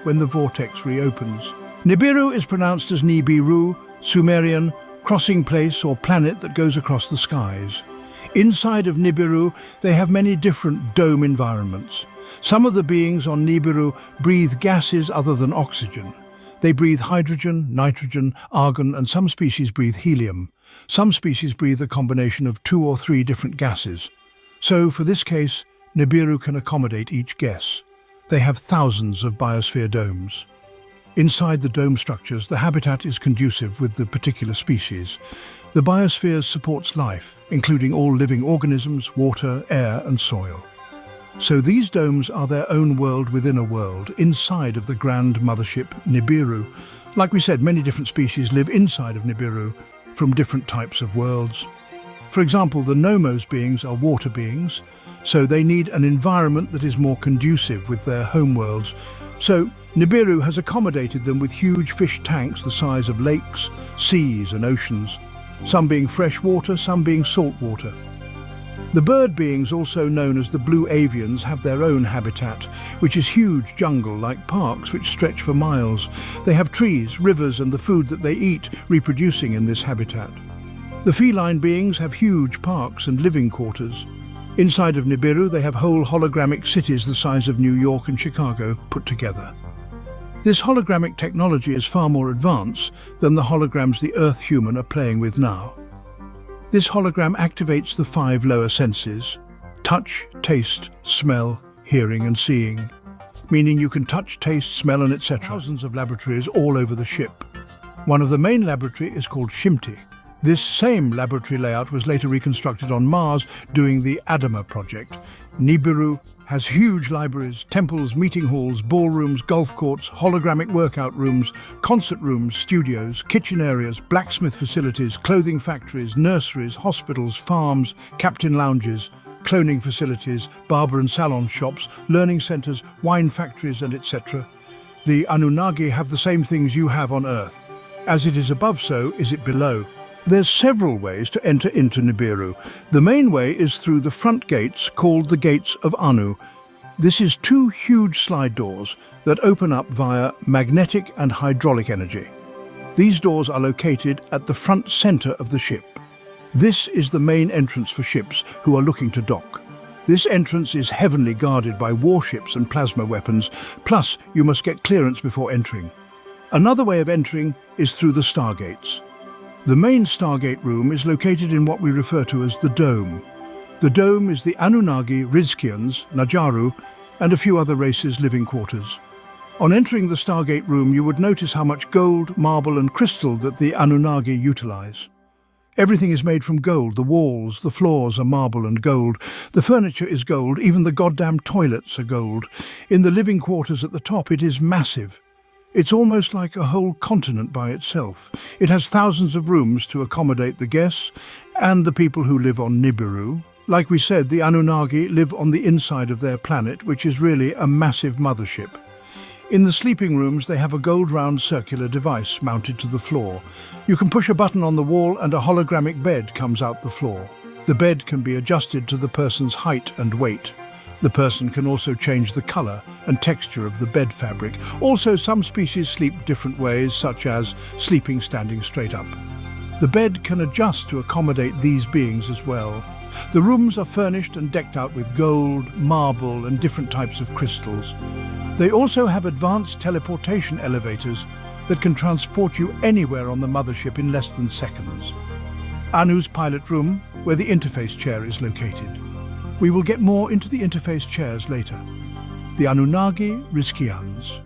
when the vortex reopens. Nibiru is pronounced as Nibiru, Sumerian, crossing place or planet that goes across the skies. Inside of Nibiru, they have many different dome environments. Some of the beings on Nibiru breathe gases other than oxygen. They breathe hydrogen, nitrogen, argon, and some species breathe helium. Some species breathe a combination of 2 or 3 different gases. So, for this case, Nibiru can accommodate each guess. They have thousands of biosphere domes. Inside the dome structures, the habitat is conducive with the particular species. The biosphere supports life, including all living organisms, water, air, and soil. So these domes are their own world within a world, inside of the grand mothership Nibiru. Like we said, many different species live inside of Nibiru from different types of worlds. For example, the Nomos beings are water beings, so they need an environment that is more conducive with their home worlds. So Nibiru has accommodated them with huge fish tanks the size of lakes, seas and oceans, some being fresh water, some being salt water. The bird beings, also known as the blue avians, have their own habitat, which is huge jungle-like parks which stretch for miles. They have trees, rivers and the food that they eat reproducing in this habitat. The feline beings have huge parks and living quarters. Inside of Nibiru, they have whole hologramic cities the size of New York and Chicago put together. This hologramic technology is far more advanced than the holograms the Earth human are playing with now. This hologram activates the 5 lower senses: touch, taste, smell, hearing and seeing, meaning you can touch, taste, smell and etc. Thousands of laboratories all over the ship. One of the main laboratories is called Shimti. This same laboratory layout was later reconstructed on Mars during the Adama project. Nibiru has huge libraries, temples, meeting halls, ballrooms, golf courts, hologramic workout rooms, concert rooms, studios, kitchen areas, blacksmith facilities, clothing factories, nurseries, hospitals, farms, captain lounges, cloning facilities, barber and salon shops, learning centers, wine factories and etc. The Anunnaki have the same things you have on Earth. As it is above, so is it below. There's several ways to enter into Nibiru. The main way is through the front gates called the Gates of Anu. This is 2 huge slide doors that open up via magnetic and hydraulic energy. These doors are located at the front center of the ship. This is the main entrance for ships who are looking to dock. This entrance is heavily guarded by warships and plasma weapons, plus you must get clearance before entering. Another way of entering is through the stargates. The main Stargate room is located in what we refer to as the Dome. The Dome is the Anunnaki, Rizkians, Najaru, and a few other races' living quarters. On entering the Stargate room, you would notice how much gold, marble and crystal that the Anunnaki utilize. Everything is made from gold. The walls, the floors are marble and gold. The furniture is gold. Even the goddamn toilets are gold. In the living quarters at the top, it is massive. It's almost like a whole continent by itself. It has thousands of rooms to accommodate the guests and the people who live on Nibiru. Like we said, the Anunnaki live on the inside of their planet, which is really a massive mothership. In the sleeping rooms, they have a gold round circular device mounted to the floor. You can push a button on the wall and a hologramic bed comes out the floor. The bed can be adjusted to the person's height and weight. The person can also change the color and texture of the bed fabric. Also, some species sleep different ways, such as sleeping standing straight up. The bed can adjust to accommodate these beings as well. The rooms are furnished and decked out with gold, marble and different types of crystals. They also have advanced teleportation elevators that can transport you anywhere on the mothership in less than seconds. Anu's pilot room, where the interface chair is located. We will get more into the interface chairs later. The Anunnaki Rizkians.